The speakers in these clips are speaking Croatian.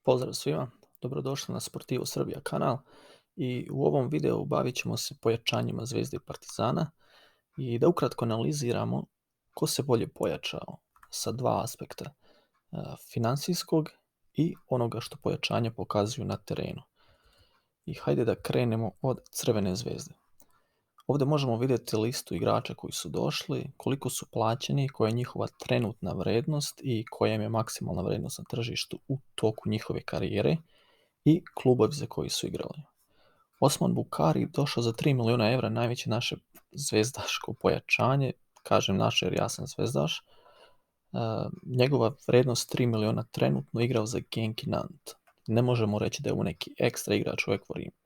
Pozdrav svima, dobrodošli na Sportivo Srbija kanal i u ovom videu bavit ćemo se pojačanjima Zvezde i Partizana i da ukratko analiziramo ko se bolje pojačao sa dva aspekta, financijskog i onoga što pojačanja pokazuju na terenu. I hajde da krenemo od Crvene zvezde. Ovdje možemo vidjeti listu igrača koji su došli, koliko su plaćeni, koja je njihova trenutna vrednost i koja im je maksimalna vrednost na tržištu u toku njihove karijere i klubovi za koji su igrali. Osman Bukari došao za 3 milijuna evra, najveće naše zvezdaško pojačanje, kažem naše jer ja sam zvezdaš. Njegova vrednost 3 milijuna trenutno, igrao za Genki Nant. Ne možemo reći da je u neki ekstra igrač u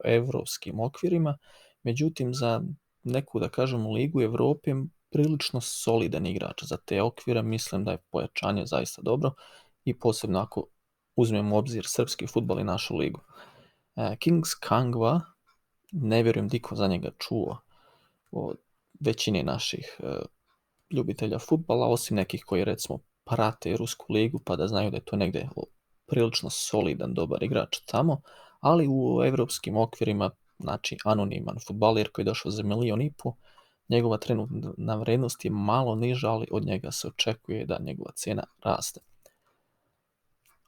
evropskim okvirima, međutim za neku, da kažemo, ligu Evrope prilično solidan igrač. Za te okvire mislim da je pojačanje zaista dobro i posebno ako uzmemo u obzir srpski fudbal i našu ligu. Kings Kangwa, ne vjerujem diko za njega čuo od većine naših ljubitelja fudbala, osim nekih koji recimo prate Rusku ligu pa da znaju da je to negdje prilično solidan, dobar igrač tamo, ali u evropskim okvirima, znači anoniman fudbaler koji je došao za 1,5 milijuna, njegova trenutna vrednost je malo niža, ali od njega se očekuje da njegova cijena raste.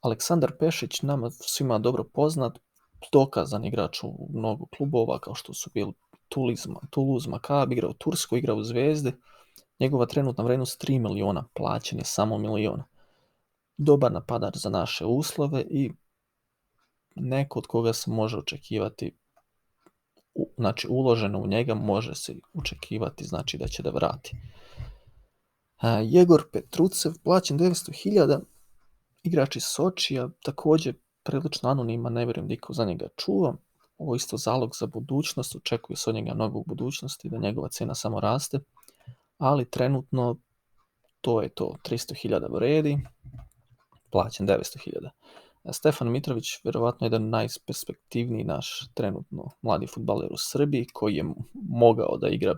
Aleksandar Pešić, nama svima dobro poznat, dokazan igrač u mnogo klubova kao što su bili Toulouse, Maccabi, igrao u Turskoj, igrao u Zvezdi. Njegova trenutna vrednost 3 milijuna, plaćen je samo 1 milijun. Dobar napadač za naše uslove i neko od koga se može očekivati, znači uloženo u njega može se očekivati, znači da će da vrati. Jegor Petrucev, plaćen 900.000, igrač iz Sočija, također prilično anoniman, ne vjerujem diko za njega čuo. Ovo isto zalog za budućnost, očekuje se od njega mnogo u budućnosti, da njegova cijena samo raste, ali trenutno to je to, 300.000 vredi, plaćen 900.000. Stefan Mitrović, vjerovatno jedan najperspektivniji naš trenutno mladi fudbaler u Srbiji, koji je mogao da igra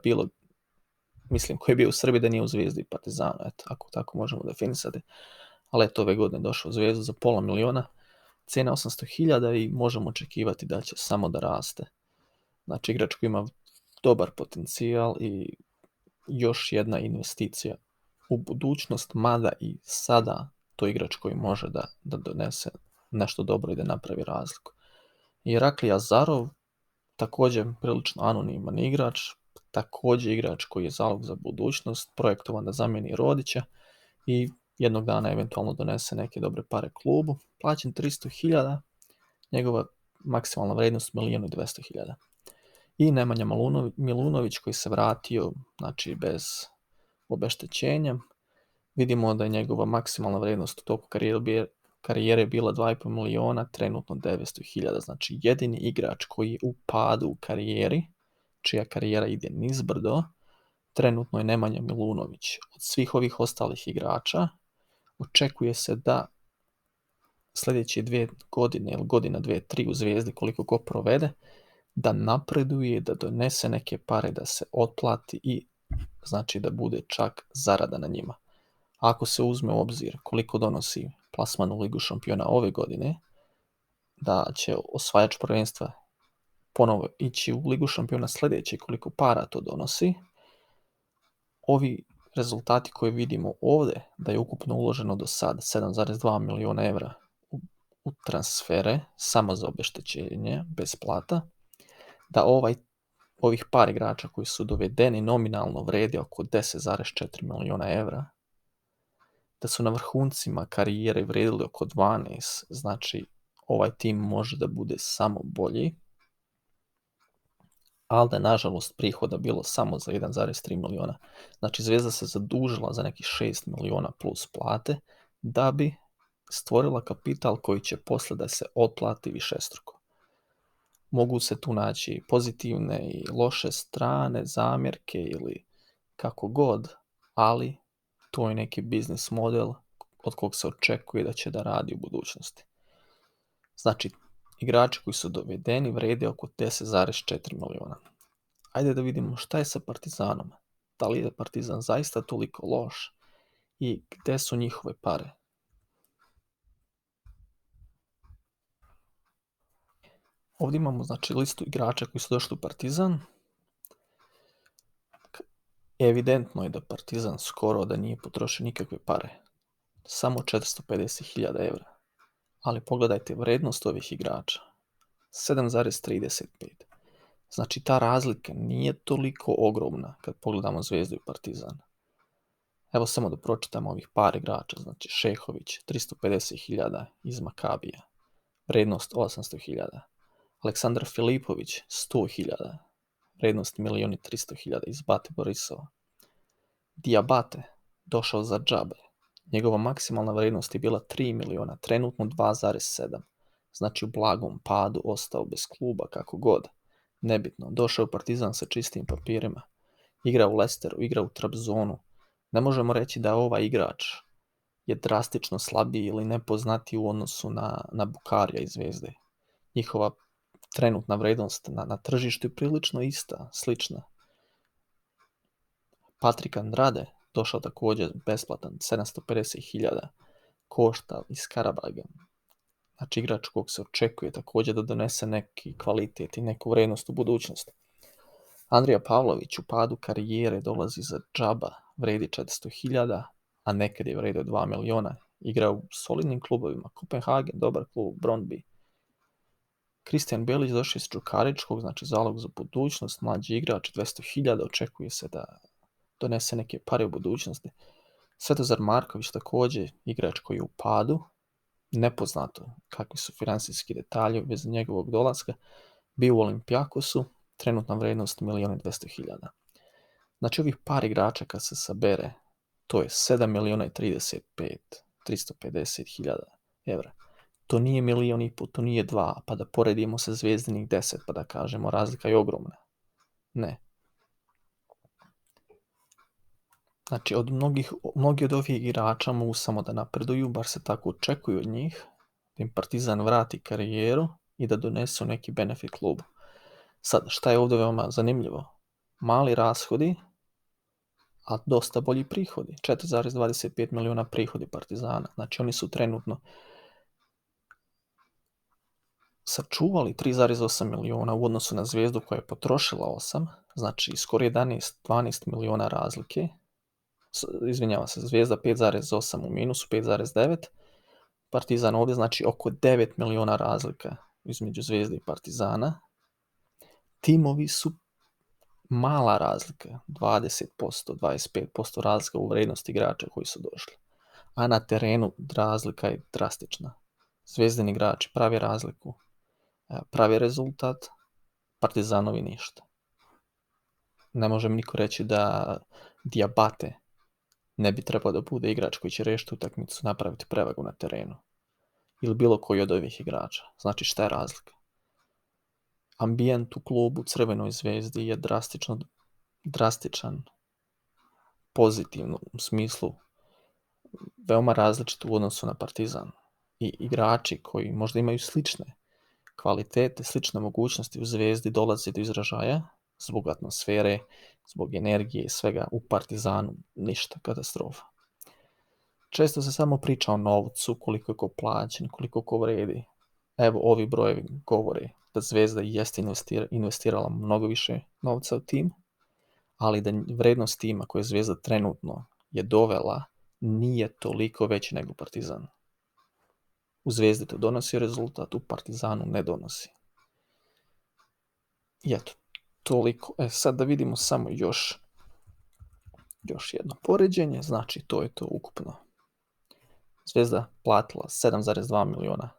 koji je bio u Srbiji da nije u Zvezdi i Partizanu, eto, ako tako možemo definisati. Ali eto, ove godine došao u Zvezdu za 500.000, cijena 800.000 i možemo očekivati da će samo da raste. Znači igrač koji ima dobar potencijal i još jedna investicija u budućnost, mada i sada to igrač koji može da donese nešto dobro i da napravi razliku. Irakli Azarov, također prilično anoniman igrač, također igrač koji je zalog za budućnost, projektovan da zamijeni Rodića i jednog dana eventualno donese neke dobre pare klubu, plaćen 300.000, njegova maksimalna vrijednost 1.200.000. I Nemanja Milunović koji se vratio, znači bez obeštećenja. Vidimo da je njegova maksimalna vrijednost u toku karijere bila 2,5 milijuna, trenutno 900.000. Znači jedini igrač koji je u padu u karijeri, čija karijera ide nizbrdo, trenutno je Nemanja Milunović. Od svih ovih ostalih igrača očekuje se da sljedeće 2 godine ili godina 2-3 u Zvezdi, koliko ko provede, da napreduje, da donese neke pare, da se otplati i znači da bude čak zarada na njima. Ako se uzme u obzir koliko donosi plasman u Ligu šampiona ove godine, da će osvajač prvenstva ponovo ići u Ligu šampiona sljedeće, koliko para to donosi, ovi rezultati koje vidimo ovdje, da je ukupno uloženo do sad 7,2 milijuna evra u transfere, samo za obeštećenje, bez plata, da ovih par igrača koji su dovedeni nominalno vrede oko 10,4 milijuna evra, da su na vrhuncima karijere vredili oko 12, znači ovaj tim može da bude samo bolji, ali da je nažalost prihoda bilo samo za 1,3 milijuna. Znači Zvezda se zadužila za nekih 6 milijuna plus plate da bi stvorila kapital koji će posle da se otplati višestruko. Mogu se tu naći pozitivne i loše strane, zamjerke ili kako god, ali to je neki biznis model od kog se očekuje da će da radi u budućnosti. Znači, igrači koji su dovedeni vrede oko 10,4 milijuna. Ajde da vidimo šta je sa Partizanom. Da li je Partizan zaista toliko loš i gde su njihove pare? Ovdje imamo znači listu igrača koji su došli u Partizan. Evidentno je da Partizan skoro da nije potrošio nikakve pare. Samo 450.000 evra. Ali pogledajte vrednost ovih igrača. 7,35. Znači ta razlika nije toliko ogromna kad pogledamo Zvezdu i Partizan. Evo samo da pročitamo ovih par igrača. Znači Šehović 350.000 iz Makabija. Vrednost 800.000. Aleksandar Filipović 100.000. Vrednost 1.300.000 iz Bate Borisova. Diabate došao za džabe. Njegova maksimalna vrednost je bila 3 miliona, trenutno 2,7. Znači u blagom padu, ostao bez kluba, kako god. Nebitno, došao u Partizan sa čistim papirima. Igra u Leicesteru, igra u Trabzonu. Ne možemo reći da ovaj igrač je drastično slabiji ili nepoznatiji u odnosu na Bukarija iz Zvezde. Njihova trenutna vrednost na tržištu je prilično ista, slična. Patrik Andrade došao također besplatan, 750.000, košta iz Karabaga. Znači igrač kog se očekuje također da donese neki kvalitet i neku vrednost u budućnosti. Andrija Pavlović u padu karijere dolazi za džaba, vredi 400.000, a nekad je vredio 2 miliona. Igra u solidnim klubovima, Kopenhagen, dobar klub, Brøndby. Kristijan Belić došao iz Čukaričkog, znači zalog za budućnost, mlađi igrač, 200.000, očekuje se da donese neke pare u budućnosti. Svetozar Marković također igrač koji je u padu, nepoznato kakvi su financijski detalji bez njegovog dolaska, bio u Olimpijakosu, trenutna vrednost 1.200.000. Znači ovih par igrača kad se sabere, to je 7.035.350.000 evra. To nije 1,5 miliona, to nije 2, pa da poredimo sa Zvezdinih 10, pa da kažemo razlika je ogromna. Ne. Znači, mnogi od ovih igrača mogu samo da napreduju, bar se tako očekuju od njih, da im Partizan vrati karijeru i da donesu neki benefit klubu. Sad, šta je ovdje veoma zanimljivo? Mali rashodi, a dosta bolji prihodi. 4,25 miliona prihodi Partizana. Znači, oni su trenutno sačuvali 3,8 miliona u odnosu na Zvezdu koja je potrošila 8, znači skoro 11-12 miliona razlike. Izvinjava se, Zvezda 5,8 u minusu, 5,9. Partizan ovdje znači oko 9 miliona razlika između Zvezde i Partizana. Timovi su mala razlika, 20%, 25% razlika u vrednosti igrača koji su došli. A na terenu razlika je drastična. Zvezdini igrači pravi razliku, pravi rezultat, Partizanovi ništa. Ne može mi niko reći da Diabate ne bi trebao da bude igrač koji će rešiti utakmicu, napraviti prevagu na terenu. Ili bilo koji od ovih igrača. Znači šta je razlika? Ambijent u klubu Crvenoj Zvezdi je drastičan, pozitivno u smislu veoma različit u odnosu na Partizan. I igrači koji možda imaju slične kvalitete, slične mogućnosti u Zvezdi dolaze do izražaja zbog atmosfere, zbog energije i svega. U Partizanu ništa, katastrofa. Često se samo priča o novcu, koliko je ko plaćen, koliko ko vredi. Evo, ovi brojevi govore da Zvezda jeste investirala mnogo više novca u tim, ali da vrednost tima koje Zvezda trenutno je dovela nije toliko veći nego Partizan. U Zvezdi to donosi rezultat, u Partizanu ne donosi. I eto, toliko. Sad da vidimo samo još jedno poređenje, znači to je to ukupno. Zvezda platila 7,2 miliona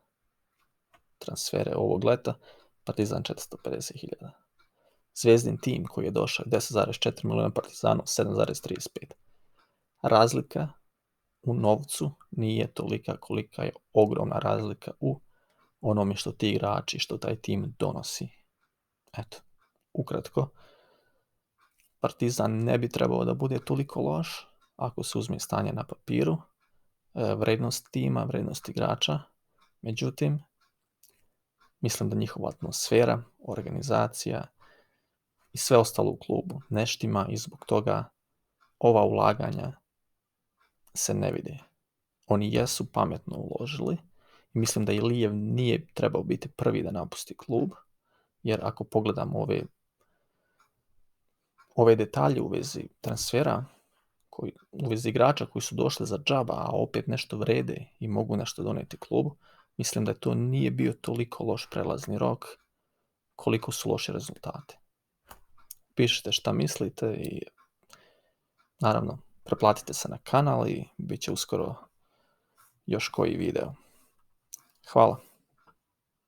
transfere ovog leta, Partizan 450.000. Zvezdin tim koji je došao 10,4 miliona, Partizanu 7,35. Razlika u novcu nije tolika kolika je ogromna razlika u onome što ti igrači, što taj tim donosi. Eto, ukratko, Partizan ne bi trebao da bude toliko loš ako se uzme stanje na papiru, vrednost tima, vrednost igrača. Međutim, mislim da njihova atmosfera, organizacija i sve ostalo u klubu ne štima i zbog toga ova ulaganja se ne vide. Oni jesu pametno uložili i mislim da Ilijev nije trebao biti prvi da napusti klub, jer ako pogledamo ove detalje u vezi transfera, u vezi igrača koji su došli za džaba, a opet nešto vrede i mogu nešto donijeti klubu, mislim da to nije bio toliko loš prelazni rok koliko su loši rezultati. Pišite šta mislite i naravno preplatite se na kanal i bit će uskoro još koji video. Hvala.